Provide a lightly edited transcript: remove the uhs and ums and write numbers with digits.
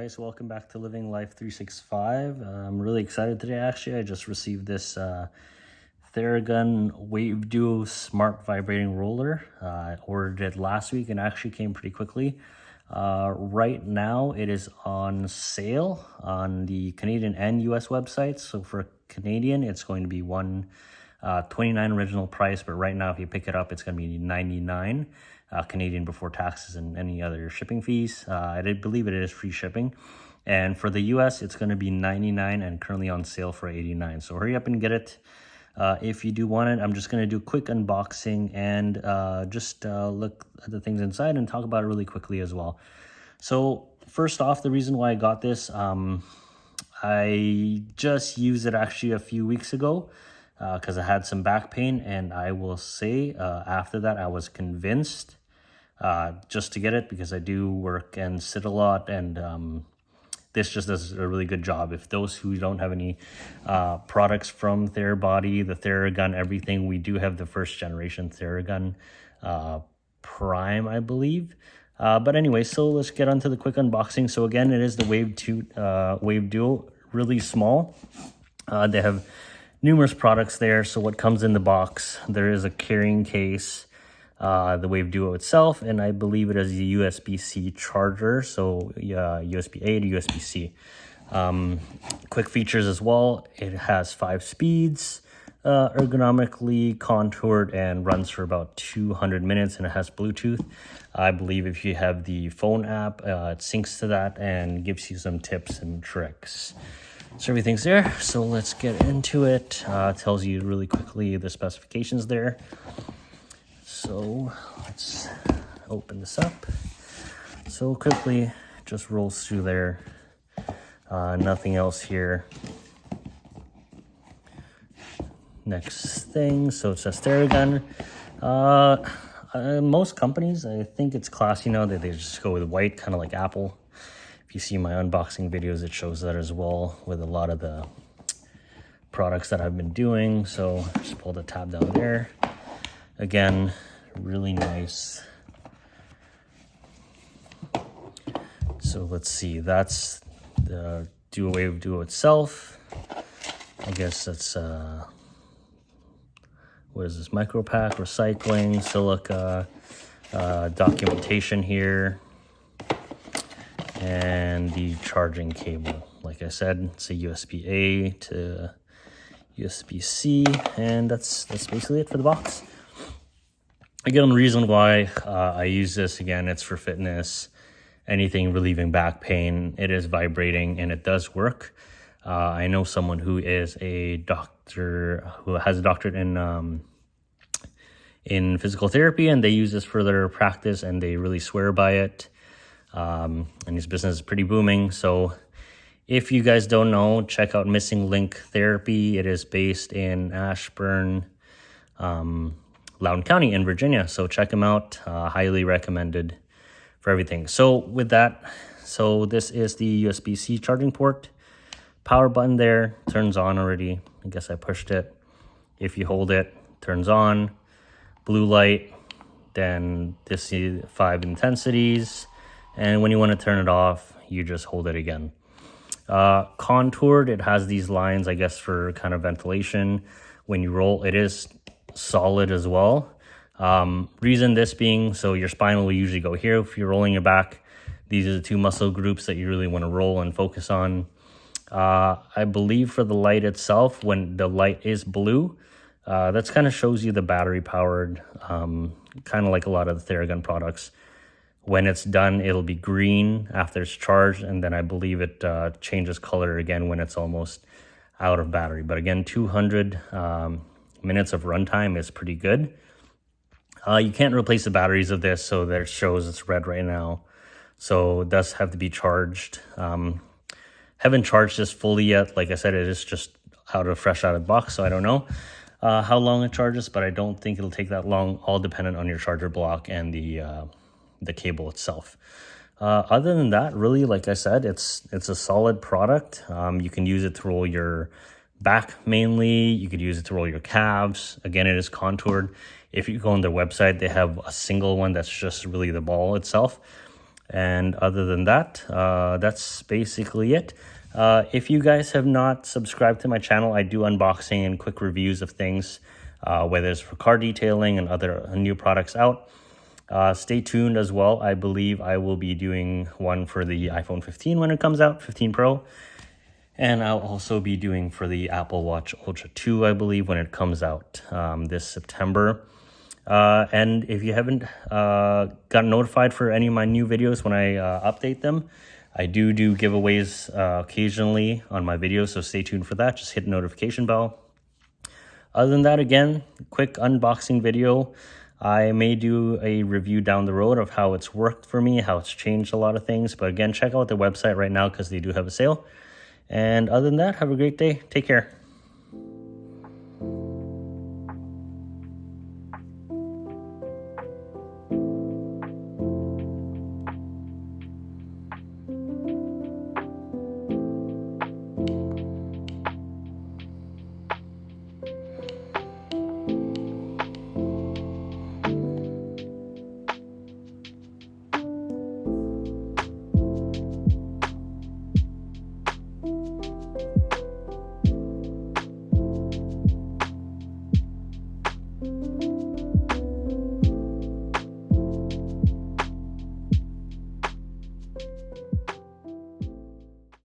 guys, welcome back to Living Life 365. I'm really excited today. Actually, I just received this theragun waveduo smart vibrating roller. I ordered it last week and actually came pretty quickly. Right now it is on sale on the Canadian and US websites. So for Canadian, it's going to be $129 original price, but right now if you pick it up, it's going to be $99 Canadian before taxes and any other shipping fees. I did believe it is free shipping. And for the US, it's going to be $99 and currently on sale for $89. So hurry up and get it. If you do want it, I'm just going to do a quick unboxing and just look at the things inside and talk about it really quickly as well. So first off, the reason why I got this, I just used it actually a few weeks ago because I had some back pain, and I will say after that I was convinced just to get it because I do work and sit a lot, and this just does a really good job. If those who don't have any products from Therabody, the theragun, everything, we do have the first generation theragun Prime, I believe. But anyway, so let's get on to the quick unboxing. So again, it is the waveduo, really small. They have numerous products there. So what comes in the box, there is a carrying case, the waveduo itself, and I believe it is a USB-C charger, so USB-A to USB-C. Quick features as well, it has 5 speeds, ergonomically contoured, and runs for about 200 minutes, and it has Bluetooth. I believe if you have the phone app, it syncs to that and gives you some tips and tricks. So everything's there, so let's get into it. Tells you really quickly the specifications there. So let's open this up. So quickly, just rolls through there. Nothing else here. Next thing, so it says theragun. Most companies, I think it's classy now that they just go with white, kind of like Apple. If you see my unboxing videos, it shows that as well with a lot of the products that I've been doing. So just pull the tab down there. Again, really nice. So let's see, that's the waveduo itself. I guess that's what is this, micro pack, recycling, silica, documentation here, and the charging cable. Like I said, it's a USB-A to USB-C, and that's basically it for the box. Again, the reason why I use this, again, it's for fitness, anything relieving back pain. It is vibrating and it does work. I know someone who is a doctor, who has a doctorate in physical therapy, and they use this for their practice and they really swear by it. And his business is pretty booming. So if you guys don't know, check out Missing Link Therapy. It is based in Ashburn, Loudoun County in Virginia. So check them out. Highly recommended for everything. So with that, so this is the USB-C charging port. Power button there, turns on already. I guess I pushed it. If you hold it, turns on. Blue light, then this is 5 intensities. And when you want to turn it off, you just hold it again. Contoured, it has these lines, I guess, for kind of ventilation. When you roll, it is solid as well. Reason this being, so your spine will usually go here. If you're rolling your back, these are the 2 muscle groups that you really want to roll and focus on. I believe for the light itself, when the light is blue, that's kind of shows you the battery powered, kind of like a lot of the theragun products. When it's done, it'll be green after it's charged, and then I believe it changes color again when it's almost out of battery. But again, 200 minutes of runtime is pretty good. You can't replace the batteries of this, so there shows it's red right now. So it does have to be charged. Haven't charged this fully yet. Like I said, it is just fresh out of the box, so I don't know how long it charges, but I don't think it'll take that long, all dependent on your charger block and the cable itself. Other than that, really, like I said, it's a solid product. You can use it to roll your back mainly. You could use it to roll your calves. Again, it is contoured. If you go on their website, they have a single one that's just really the ball itself. And other than that, that's basically it. If you guys have not subscribed to my channel, I do unboxing and quick reviews of things, whether it's for car detailing and other new products out. Stay tuned as well. I believe I will be doing one for the iPhone 15 when it comes out, 15 Pro. And I'll also be doing for the Apple Watch Ultra 2, I believe, when it comes out this September. And if you haven't gotten notified for any of my new videos when I update them, I do giveaways occasionally on my videos, so stay tuned for that. Just hit the notification bell. Other than that, again, quick unboxing video. I may do a review down the road of how it's worked for me, how it's changed a lot of things. But again, check out the website right now because they do have a sale. And other than that, have a great day. Take care.